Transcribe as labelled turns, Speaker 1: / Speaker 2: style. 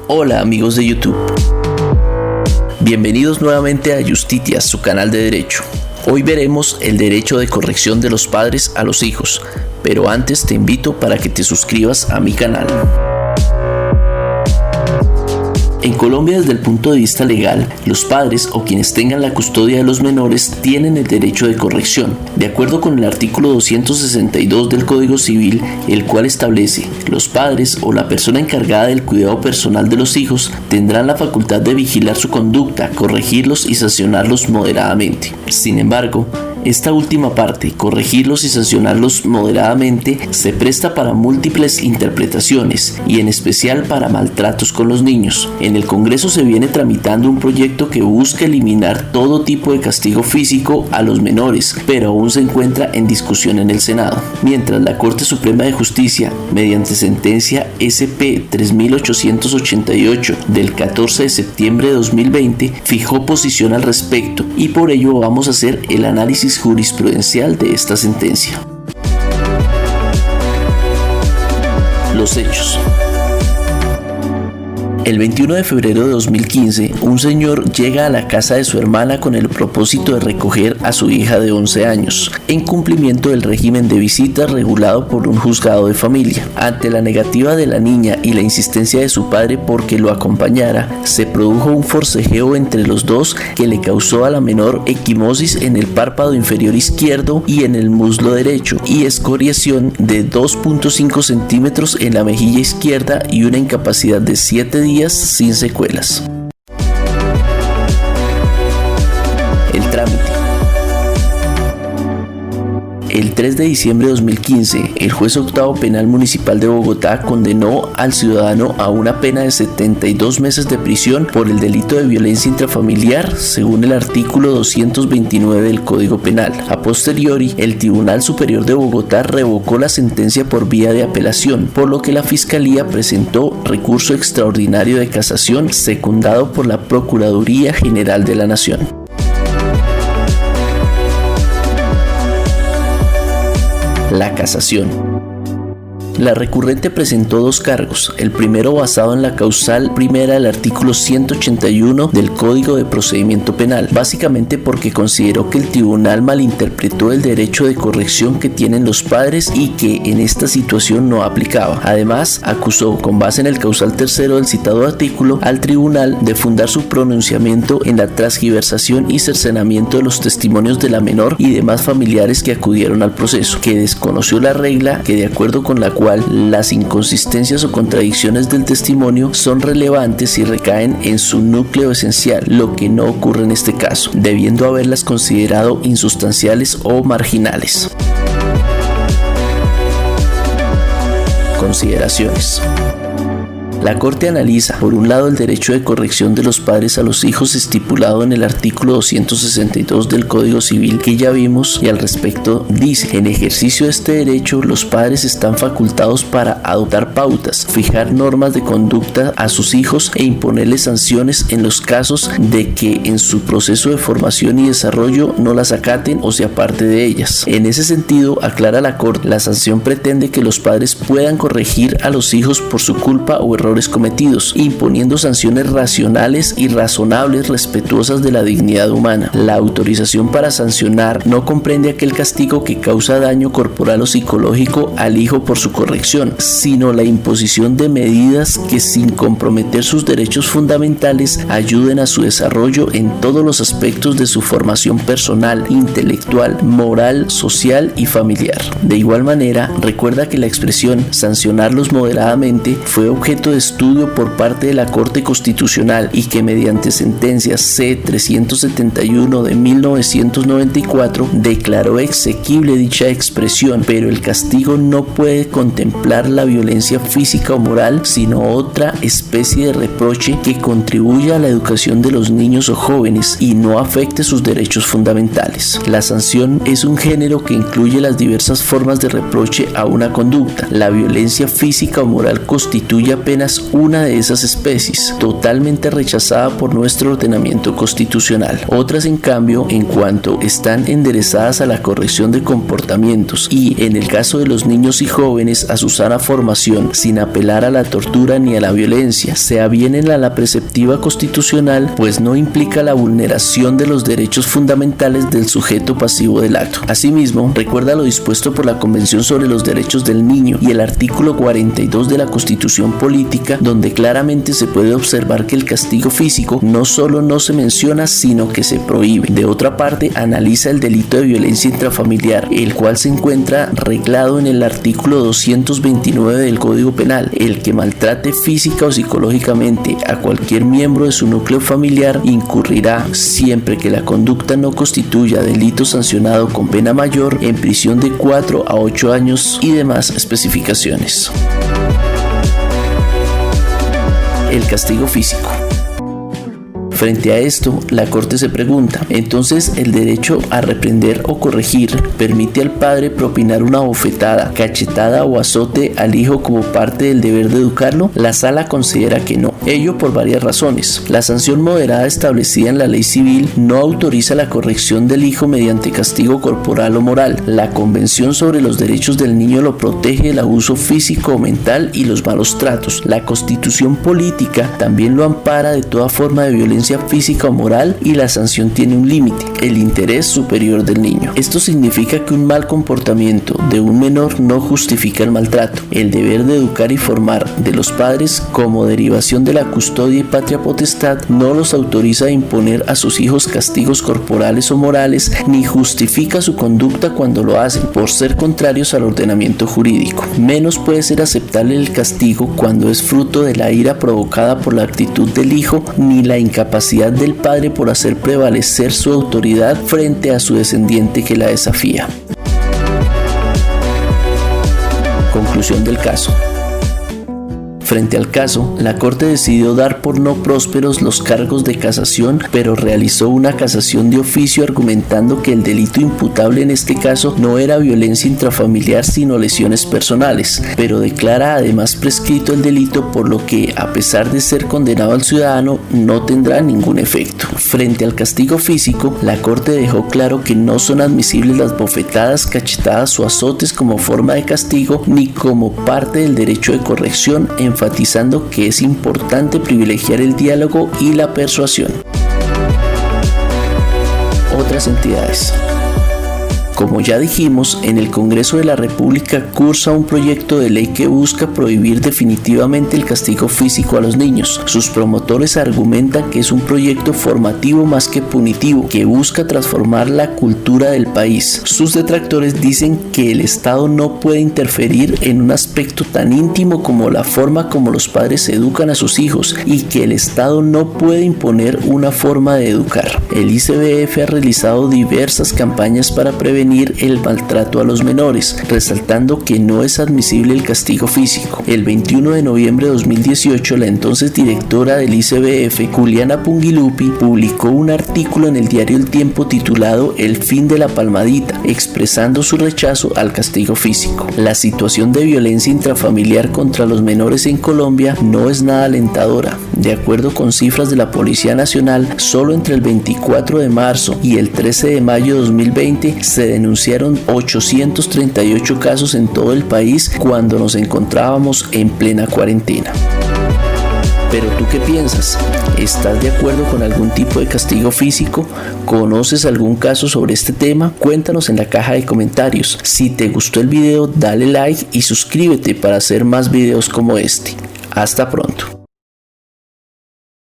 Speaker 1: Hola amigos de YouTube. Bienvenidos nuevamente a Justitias, su canal de derecho. Hoy veremos el derecho de corrección de los padres a los hijos, pero antes te invito para que te suscribas a mi canal. En Colombia, desde el punto de vista legal, los padres o quienes tengan la custodia de los menores tienen el derecho de corrección, de acuerdo con el artículo 262 del Código Civil, el cual establece: los padres o la persona encargada del cuidado personal de los hijos tendrán la facultad de vigilar su conducta, corregirlos y sancionarlos moderadamente. Sin embargo, esta última parte, corregirlos y sancionarlos moderadamente, se presta para múltiples interpretaciones y en especial para maltratos con los niños. En el Congreso se viene tramitando un proyecto que busca eliminar todo tipo de castigo físico a los menores, pero aún se encuentra en discusión en el Senado. Mientras la Corte Suprema de Justicia, mediante sentencia SP 3888 del 14 de septiembre de 2020, fijó posición al respecto y por ello vamos a hacer el análisis jurisprudencial de esta sentencia. Los hechos. El 21 de febrero de 2015, un señor llega a la casa de su hermana con el propósito de recoger a su hija de 11 años, en cumplimiento del régimen de visitas regulado por un juzgado de familia. Ante la negativa de la niña y la insistencia de su padre porque lo acompañara, se produjo un forcejeo entre los dos que le causó a la menor equimosis en el párpado inferior izquierdo y en el muslo derecho, y escoriación de 2.5 centímetros en la mejilla izquierda y una incapacidad de 7 días sin secuelas. El trámite. El 3 de diciembre de 2015, el juez octavo penal municipal de Bogotá condenó al ciudadano a una pena de 72 meses de prisión por el delito de violencia intrafamiliar, según el artículo 229 del Código Penal. A posteriori, el Tribunal Superior de Bogotá revocó la sentencia por vía de apelación, por lo que la Fiscalía presentó recurso extraordinario de casación secundado por la Procuraduría General de la Nación. La casación. La recurrente presentó dos cargos, el primero basado en la causal primera del artículo 181 del Código de Procedimiento Penal, básicamente porque consideró que el tribunal malinterpretó el derecho de corrección que tienen los padres y que en esta situación no aplicaba. Además, acusó, con base en el causal tercero del citado artículo, al tribunal de fundar su pronunciamiento en la transgiversación y cercenamiento de los testimonios de la menor y demás familiares que acudieron al proceso, que desconoció la regla que, de acuerdo con la cual las inconsistencias o contradicciones del testimonio son relevantes y recaen en su núcleo esencial, lo que no ocurre en este caso, debiendo haberlas considerado insustanciales o marginales. Consideraciones. La Corte analiza, por un lado, el derecho de corrección de los padres a los hijos estipulado en el artículo 262 del Código Civil que ya vimos, y al respecto dice: en ejercicio de este derecho, los padres están facultados para adoptar pautas, fijar normas de conducta a sus hijos e imponerles sanciones en los casos de que en su proceso de formación y desarrollo no las acaten o se aparte de ellas. En ese sentido, aclara la Corte, la sanción pretende que los padres puedan corregir a los hijos por su culpa o errores cometidos, imponiendo sanciones racionales y razonables respetuosas de la dignidad humana. La autorización para sancionar no comprende aquel castigo que causa daño corporal o psicológico al hijo por su corrección, sino la imposición de medidas que, sin comprometer sus derechos fundamentales, ayuden a su desarrollo en todos los aspectos de su formación personal, intelectual, moral, social y familiar. De igual manera, recuerda que la expresión sancionarlos moderadamente fue objeto de estudio por parte de la Corte Constitucional y que, mediante sentencia C-371 de 1994, declaró exequible dicha expresión, pero el castigo no puede contemplar la violencia física o moral, sino otra especie de reproche que contribuya a la educación de los niños o jóvenes y no afecte sus derechos fundamentales. La sanción es un género que incluye las diversas formas de reproche a una conducta. La violencia física o moral constituye apenas apenas una de esas especies, totalmente rechazada por nuestro ordenamiento constitucional. Otras, en cambio, en cuanto están enderezadas a la corrección de comportamientos y, en el caso de los niños y jóvenes, a su sana formación, sin apelar a la tortura ni a la violencia, se avienen a la preceptiva constitucional, pues no implica la vulneración de los derechos fundamentales del sujeto pasivo del acto. Asimismo, recuerda lo dispuesto por la Convención sobre los Derechos del Niño y el artículo 42 de la Constitución Política, donde claramente se puede observar que el castigo físico no solo no se menciona, sino que se prohíbe. De otra parte, analiza el delito de violencia intrafamiliar, el cual se encuentra reglado en el artículo 229 del Código Penal. El que maltrate física o psicológicamente a cualquier miembro de su núcleo familiar incurrirá, siempre que la conducta no constituya delito sancionado con pena mayor, en prisión de 4 a 8 años y demás especificaciones. El castigo físico. Frente a esto, la Corte se pregunta, ¿entonces el derecho a reprender o corregir permite al padre propinar una bofetada, cachetada o azote al hijo como parte del deber de educarlo? La Sala considera que no, ello por varias razones. La sanción moderada establecida en la ley civil no autoriza la corrección del hijo mediante castigo corporal o moral. La Convención sobre los Derechos del Niño lo protege del abuso físico o mental y los malos tratos. La Constitución Política también lo ampara de toda forma de violencia física o moral, y la sanción tiene un límite, el interés superior del niño. Esto significa que un mal comportamiento de un menor no justifica el maltrato. El deber de educar y formar de los padres, como derivación de la custodia y patria potestad, no los autoriza a imponer a sus hijos castigos corporales o morales, ni justifica su conducta cuando lo hacen, por ser contrarios al ordenamiento jurídico. Menos puede ser aceptable el castigo cuando es fruto de la ira provocada por la actitud del hijo, ni la incapacidad del padre por hacer prevalecer su autoridad frente a su descendiente que la desafía. Conclusión del caso. Frente al caso, la Corte decidió dar por no prósperos los cargos de casación, pero realizó una casación de oficio argumentando que el delito imputable en este caso no era violencia intrafamiliar sino lesiones personales, pero declara además prescrito el delito, por lo que, a pesar de ser condenado al ciudadano, no tendrá ningún efecto. Frente al castigo físico, la Corte dejó claro que no son admisibles las bofetadas, cachetadas o azotes como forma de castigo ni como parte del derecho de corrección, enfatizando que es importante privilegiar el diálogo y la persuasión. Otras entidades. Como ya dijimos, en el Congreso de la República cursa un proyecto de ley que busca prohibir definitivamente el castigo físico a los niños. Sus promotores argumentan que es un proyecto formativo más que punitivo, que busca transformar la cultura del país. Sus detractores dicen que el Estado no puede interferir en un aspecto tan íntimo como la forma como los padres educan a sus hijos, y que el Estado no puede imponer una forma de educar. El ICBF ha realizado diversas campañas para prevenir el maltrato a los menores, resaltando que no es admisible el castigo físico. El 21 de noviembre de 2018, la entonces directora del ICBF, Juliana Pungilupi, publicó un artículo en el diario El Tiempo titulado El fin de la palmadita, expresando su rechazo al castigo físico. La situación de violencia intrafamiliar contra los menores en Colombia no es nada alentadora. De acuerdo con cifras de la Policía Nacional, solo entre el 24 de marzo y el 13 de mayo de 2020 se denunciaron 838 casos en todo el país cuando nos encontrábamos en plena cuarentena. Pero ¿tú qué piensas? ¿Estás de acuerdo con algún tipo de castigo físico? ¿Conoces algún caso sobre este tema? Cuéntanos en la caja de comentarios. Si te gustó el video, dale like y suscríbete para hacer más videos como este. Hasta pronto.